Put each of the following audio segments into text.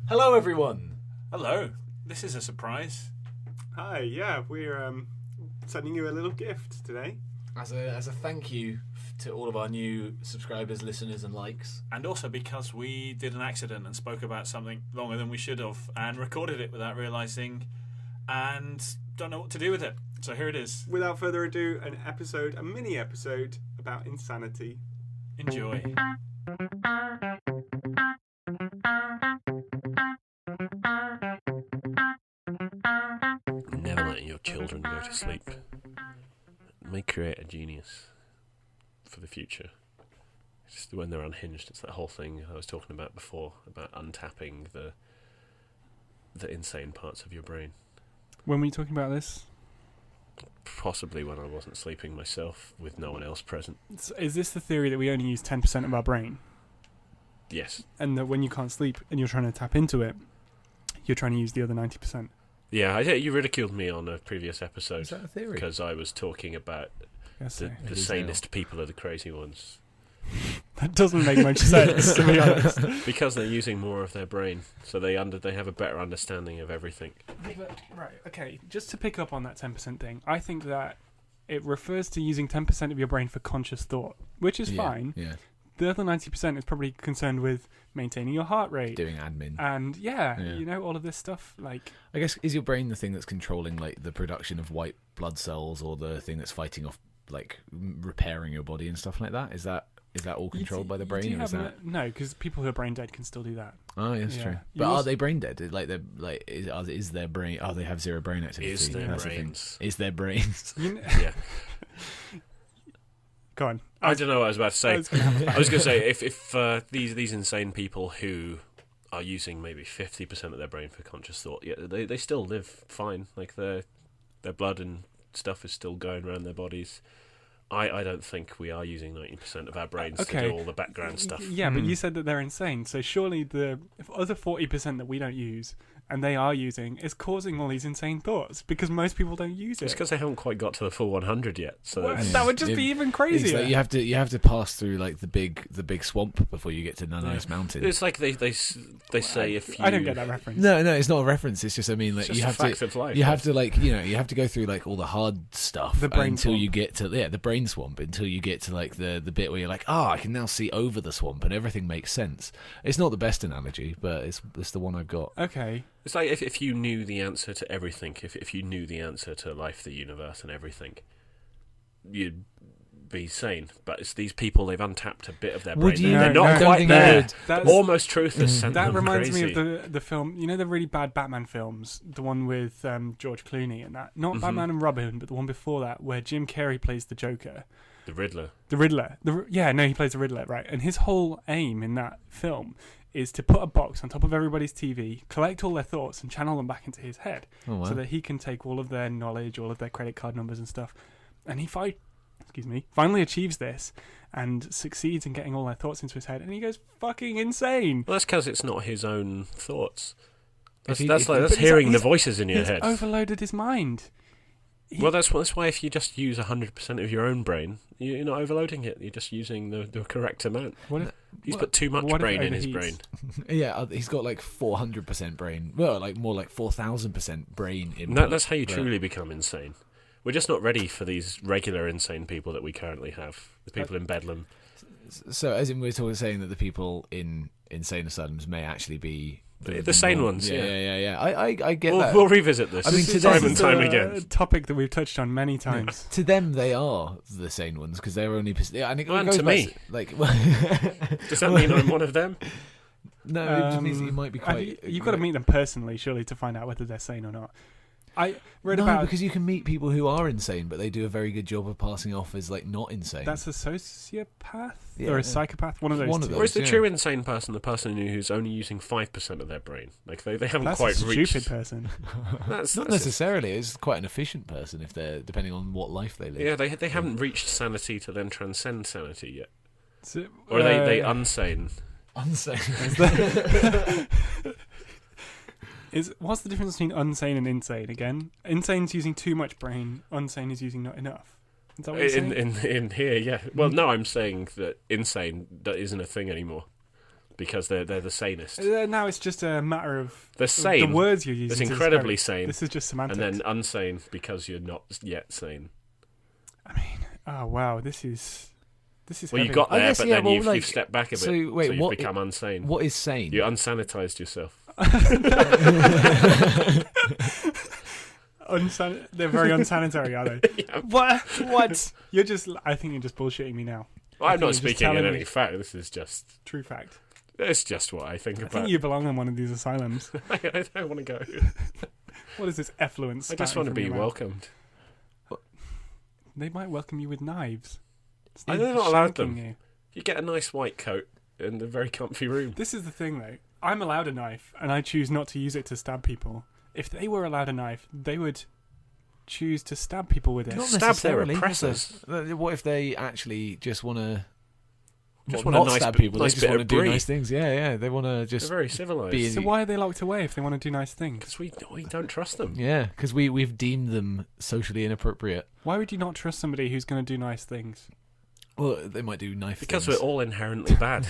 Hello, everyone. Hello. This is a surprise. Hi, yeah, we're sending you a little gift today. As a thank you to all of our new subscribers, listeners, and likes. And also because we did an accident and spoke about something longer than we should have and recorded it without realising and don't know what to do with it. So here it is. Without further ado, a mini episode about insanity. Enjoy. Never letting your children go to sleep. It may create a genius for the future. Just when they're unhinged, it's that whole thing I was talking about before, about untapping the insane parts of your brain. When were you talking about this? Possibly when I wasn't sleeping myself, with no one else present. Is this the theory that we only use 10% of our brain? Yes. And that when you can't sleep and you're trying to tap into it, you're trying to use the other 90%? Yeah, you ridiculed me on a previous episode. Is that a theory? Because I was talking about the sanest people are the crazy ones. That doesn't make much sense, to be honest. Because they're using more of their brain, so they have a better understanding of everything. Right, okay, just to pick up on that 10% thing, I think that it refers to using 10% of your brain for conscious thought, which is fine. Yeah. The other 90% is probably concerned with maintaining your heart rate. Doing admin. And, all of this stuff, like... I guess, is your brain the thing that's controlling, like, the production of white blood cells, or the thing that's fighting off, like, repairing your body and stuff like that? Is that all controlled by the brain? No, because people who are brain dead can still do that. Oh, yeah, that's true. But are they brain dead? Is their brain? Oh, they have zero brain activity. Is their brains? Is their brains? Yeah. Go on. I don't know what I was about to say. I was going to say, if these insane people who are using maybe 50% of their brain for conscious thought, yeah, they still live fine. Like their blood and stuff is still going around their bodies. I don't think we are using 90% of our brains to do all the background stuff. Yeah, but you said that they're insane. So surely the other 40% that we don't use and they are using is causing all these insane thoughts because most people don't use it. It's because they haven't quite got to the full 100 yet. So that would just be even crazier. Like you have to pass through like the big swamp before you get to Nano's mountain. It's like they say if you... I don't get that reference. No, it's not a reference. It's just I mean like you have to you have to like you have to go through like all the hard stuff until you get to the brain swamp, until you get to like the bit where you're like, I can now see over the swamp and everything makes sense. It's not the best analogy, but it's the one I've got. Okay. It's like if you knew the answer to everything, if you knew the answer to life, the universe, and everything, you'd be sane. But it's these people, they've untapped a bit of their brain. They're not quite there. Almost truth has sent them reminds crazy. me of the film, the really bad Batman films, the one with George Clooney and that. Not Batman and Robin, but the one before that, where Jim Carrey plays the Joker. The Riddler. He plays the Riddler, right? And his whole aim in that film is to put a box on top of everybody's TV, collect all their thoughts, and channel them back into his head, so that he can take all of their knowledge, all of their credit card numbers and stuff. And he finally achieves this and succeeds in getting all their thoughts into his head, and he goes fucking insane. Well, that's because it's not his own thoughts. That's hearing the voices in your head. He's overloaded his mind. Well, that's why if you just use 100% of your own brain, you're not overloading it. You're just using the correct amount. He's put too much brain in his brain. Yeah, he's got like 400% brain. Well, like more like 4,000% brain in. That's how you truly become insane. We're just not ready for these regular insane people that we currently have. The people in Bedlam. So, as in, we're saying that the people in insane asylums may actually be the sane ones. Yeah. I get that. We'll revisit this. I mean, time and time again. Topic that we've touched on many times. To them, they are the sane ones because they're only. And it and goes to me, does that mean I'm one of them? No, it just means that you might be quite. You've got to meet them personally, surely, to find out whether they're sane or not. I read about because you can meet people who are insane, but they do a very good job of passing off as like not insane. That's a sociopath or a psychopath. One of those. Or is the true insane person the person who's only using 5% of their brain? Like they haven't quite reached. That's a stupid person. that's not necessarily. It's quite an efficient person if they're depending on what life they live. Yeah, they haven't reached sanity to then transcend sanity yet. So, or are they unsane? Unsane. What's the difference between unsane and insane again? Insane's using too much brain, unsane is using not enough. Is that what you're saying? In here, yeah. Well, no, I'm saying that insane that isn't a thing anymore. because they're the sanest. Now it's just a matter of they're sane. The words you're using. It's incredibly sane. This is just semantics. And then unsane because you're not yet sane. I mean, oh wow, this is. Well, heavy. you got there, but then well, you've stepped back a bit, so you've become unsane. What is sane? You unsanitized yourself. They're very unsanitary, are they? Yeah. What? I think you're just bullshitting me now. Well, I'm not speaking in any fact. This is just true fact. It's just what I think about. I think you belong in one of these asylums. I don't want to go. What is this effluence? I just want to be welcomed. They might welcome you with knives. They're not allowed them. You get a nice white coat in a very comfy room. This is the thing, though. I'm allowed a knife, and I choose not to use it to stab people. If they were allowed a knife, they would choose to stab people with it. Not stab their oppressors. What if they actually just want to? Just want not to stab people. Nice they just want to do brie. Nice things. Yeah. They want to just. They're very civilized. So why are they locked away if they want to do nice things? Because we don't trust them. Yeah, because we've deemed them socially inappropriate. Why would you not trust somebody who's going to do nice things? Well, they might do knife because things. We're all inherently bad.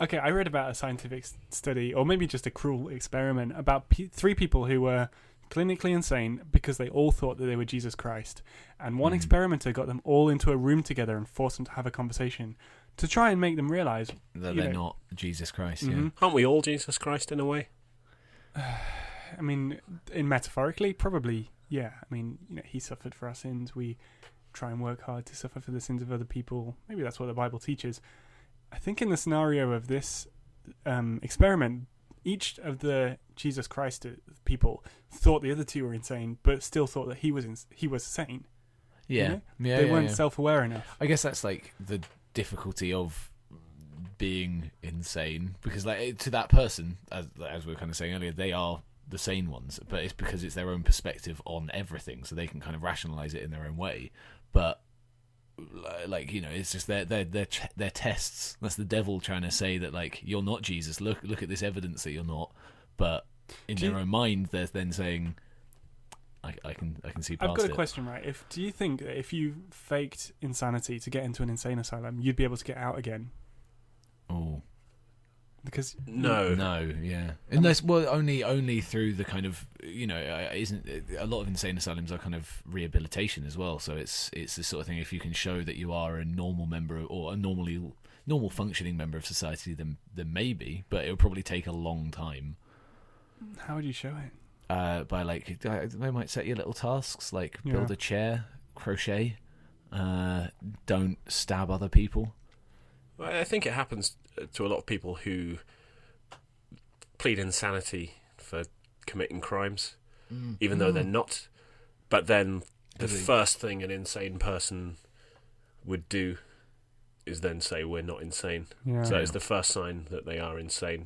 Okay, I read about a scientific study, or maybe just a cruel experiment, about 3 people who were clinically insane because they all thought that they were Jesus Christ. And one experimenter got them all into a room together and forced them to have a conversation to try and make them realise that they're not Jesus Christ. Mm-hmm. Yeah. Aren't we all Jesus Christ in a way? I mean, metaphorically, probably, yeah. I mean, he suffered for our sins. We try and work hard to suffer for the sins of other people. Maybe that's what the Bible teaches. I think in the scenario of this experiment, each of the Jesus Christ people thought the other 2 were insane, but still thought that he was sane. Yeah, They weren't self-aware enough. I guess that's like the difficulty of being insane, because like to that person, as we were kind of saying earlier, they are the sane ones, but it's because it's their own perspective on everything, so they can kind of rationalize it in their own way. But like it's just their tests. That's the devil trying to say that like you're not Jesus. Look at this evidence that you're not. But in their own mind, they're then saying, I can see past it. I've got a question, right? Do you think that if you faked insanity to get into an insane asylum, you'd be able to get out again? Oh. Because no, yeah, unless only through the kind of isn't a lot of insane asylums are kind of rehabilitation as well. So it's the sort of thing, if you can show that you are a normal member or a normal functioning member of society, then maybe, but it would probably take a long time. How would you show it? By like they might set you little tasks like build a chair, crochet, don't stab other people. Well, I think it happens to a lot of people who plead insanity for committing crimes, even though they're not. But then the first thing an insane person would do is then say, we're not insane. Yeah. So it's the first sign that they are insane.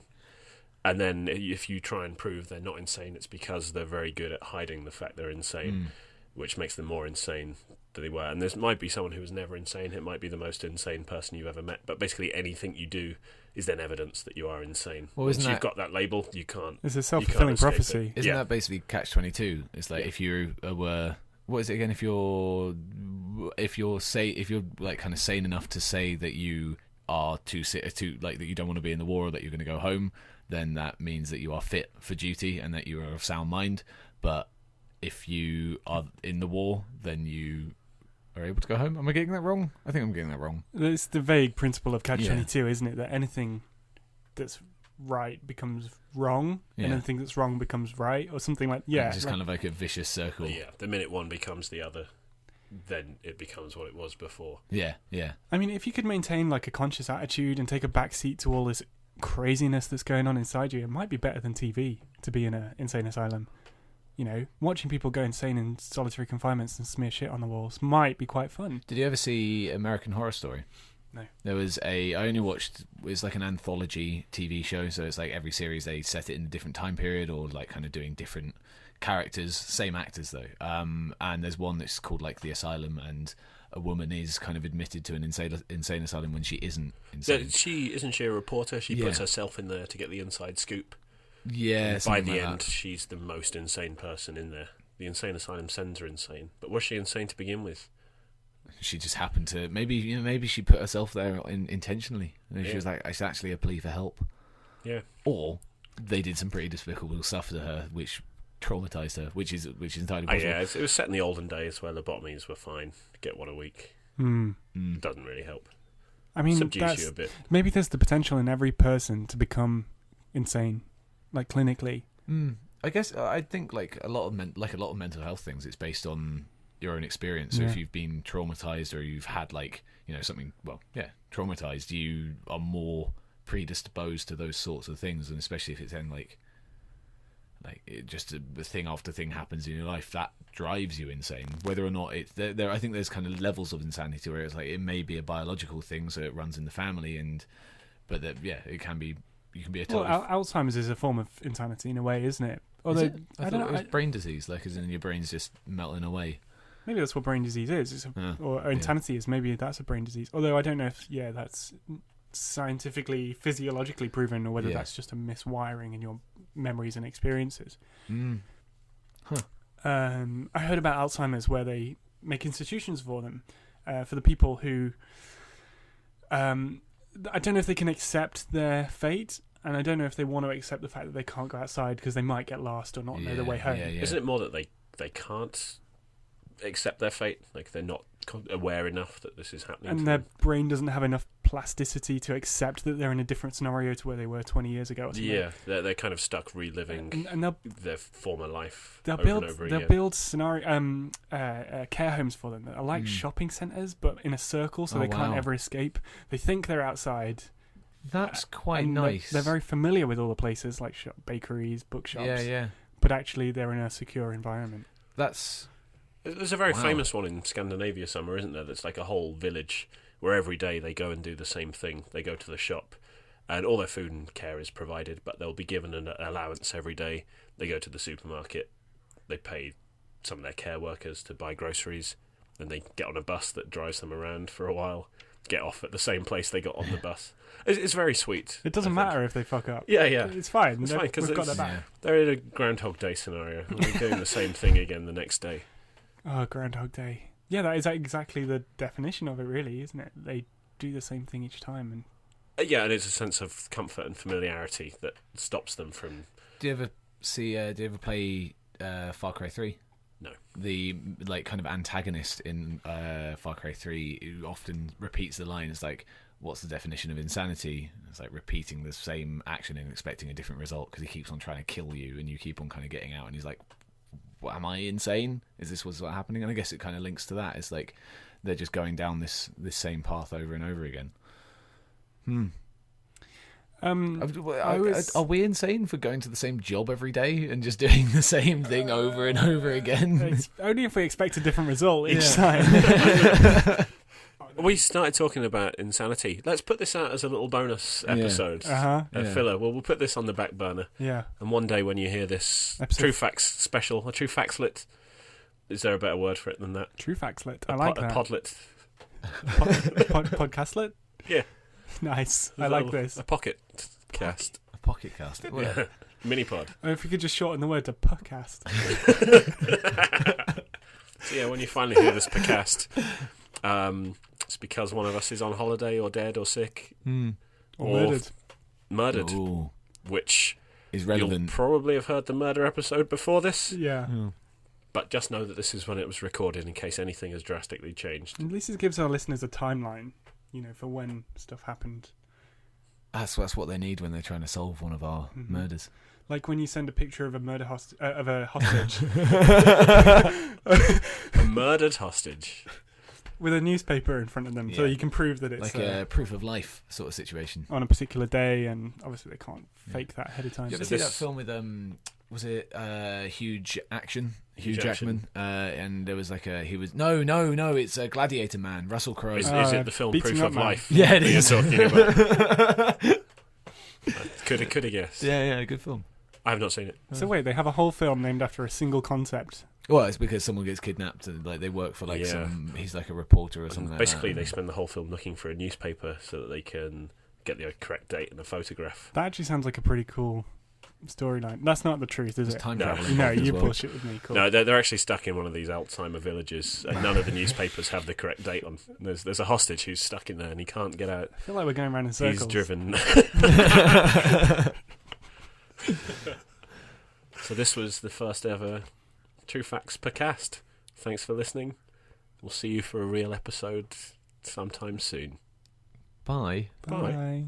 And then if you try and prove they're not insane, it's because they're very good at hiding the fact they're insane, which makes them more insane than they were. And there might be someone who was never insane. It might be the most insane person you've ever met. But basically anything you do is then evidence that you are insane. Well, once you've got that label, you can't. It's a self-fulfilling prophecy. Isn't that basically Catch-22? It's like if you were... What is it again? If you're like kind of sane enough to say that you are too like that you don't want to be in the war or that you're going to go home, then that means that you are fit for duty and that you are of sound mind. But if you are in the war, then you are able to go home. Am I getting that wrong? I think I'm getting that wrong. It's the vague principle of Catch-22, isn't it? That anything that's right becomes wrong, and anything that's wrong becomes right, or something like it's just kind of like a vicious circle. Yeah, the minute one becomes the other, then it becomes what it was before. Yeah. I mean, if you could maintain like a conscious attitude and take a back seat to all this craziness that's going on inside you, it might be better than TV to be in an insane asylum. Watching people go insane in solitary confinements and smear shit on the walls might be quite fun. Did you ever see American Horror Story? No. There was I only watched, it's like an anthology TV show, so it's like every series they set it in a different time period or like kind of doing different characters, same actors though. And there's one that's called like The Asylum, and a woman is kind of admitted to an insane asylum when she isn't insane. Isn't she a reporter? She puts herself in there to get the inside scoop. Yeah. And by the end, she's the most insane person in there. The insane asylum sends her insane. But was she insane to begin with? She just happened to maybe she put herself there intentionally. And she was like, it's actually a plea for help. Yeah. Or they did some pretty despicable stuff to her, which traumatized her, which is entirely possible. Yeah, it was set in the olden days where lobotomies were fine. Get one a week. Doesn't really help. I mean, subdues you a bit. Maybe there's the potential in every person to become insane, like clinically. I guess I think like a lot of mental health things, it's based on your own experience. So if you've been traumatized or you've had something, traumatized, you are more predisposed to those sorts of things, and especially if it's then like just a thing after thing happens in your life that drives you insane. Whether or not it's there, I think there's kind of levels of insanity where it's like it may be a biological thing, so it runs in the family, but it can be. You can be a totally Alzheimer's is a form of insanity in a way, isn't it? Although I don't know, it was brain disease, like as in your brain's just melting away. Maybe that's what brain disease is. Or insanity is. Maybe that's a brain disease. Although I don't know if that's scientifically, physiologically proven, or whether that's just a miswiring in your memories and experiences. I heard about Alzheimer's where they make institutions for them, for the people who I don't know if they can accept their fate, and I don't know if they want to accept the fact that they can't go outside because they might get lost or not know the way home. Isn't it more that they can't accept their fate? Like they're not aware enough that this is happening, and their brain doesn't have enough plasticity to accept that they're in a different scenario to where they were 20 years ago or something. Yeah, they're kind of stuck reliving their former life over and over again. They'll build scenario care homes for them that are like shopping centres but in a circle, so they can't ever escape. They think they're outside. That's quite nice. They're very familiar with all the places like bakeries, bookshops. Yeah. But actually they're in a secure environment. There's a very famous one in Scandinavia somewhere, isn't there? That's like a whole village where every day they go and do the same thing. They go to the shop, and all their food and care is provided, but they'll be given an allowance every day. They go to the supermarket, they pay some of their care workers to buy groceries, then they get on a bus that drives them around for a while, get off at the same place they got on the bus. It's very sweet. It doesn't matter if they fuck up. Yeah. It's fine. It's fine because we've got their back. They're in a Groundhog Day scenario, and they're doing the same thing again the next day. Oh, Groundhog Day. Yeah, that is exactly the definition of it, really, isn't it? They do the same thing each time. And it's a sense of comfort and familiarity that stops them from... Do you ever play Far Cry 3? No. The kind of antagonist in Far Cry 3 who often repeats the line, it's like, what's the definition of insanity? It's like repeating the same action and expecting a different result because he keeps on trying to kill you and you keep on kind of getting out, and he's like, what, am I insane? Is this what's happening? And I guess it kind of links to that. It's like they're just going down this same path over and over again. Are we insane for going to the same job every day and just doing the same thing over and over again? It's only if we expect a different result each time. We started talking about insanity. Let's put this out as a little bonus episode. Filler. Well, we'll put this on the back burner. Yeah. And one day when you hear this Trufax special, a Trufaxlet, is there a better word for it than that? Trufaxlet. I like that. A podlet. Podcastlet? Yeah. Nice. I like this. A pocket cast. A pocket cast. Yeah. Mini pod. If we could just shorten the word to podcast. So when you finally hear this podcast, it's because one of us is on holiday or dead or sick. Or murdered. Ooh. Which is relevant. You'll probably have heard the murder episode before this. Yeah. But just know that this is when it was recorded in case anything has drastically changed. At least it gives our listeners a timeline, for when stuff happened. That's what they need when they're trying to solve one of our murders. Like when you send a picture of a of a hostage. A murdered hostage. With a newspaper in front of them, so you can prove that it's... Like a proof of life sort of situation. On a particular day, and obviously they can't fake that ahead of time. Did you ever see that film with, was it Hugh Jackman? And there was like No, it's a Gladiator Man, Russell Crowe. Is it the film Proof of Life? Yeah, it is. You're talking about? Could have guessed. Yeah, good film. I have not seen it. So wait, they have a whole film named after a single concept. Well, it's because someone gets kidnapped and they work for he's like a reporter or something. Basically, like that. they spend the whole film looking for a newspaper so that they can get the correct date and a photograph. That actually sounds like a pretty cool storyline. That's not the truth, is it? Time No. travel. No, involved as you well. bullshit with me. Cool. No, they're actually stuck in one of these Alzheimer villages, and none of the newspapers have the correct date on. There's a hostage who's stuck in there, and he can't get out. I feel like we're going around in circles. He's driven. So this was the first ever Trufax podcast. Thanks for listening. We'll see you for a real episode sometime soon. Bye. Bye. Bye.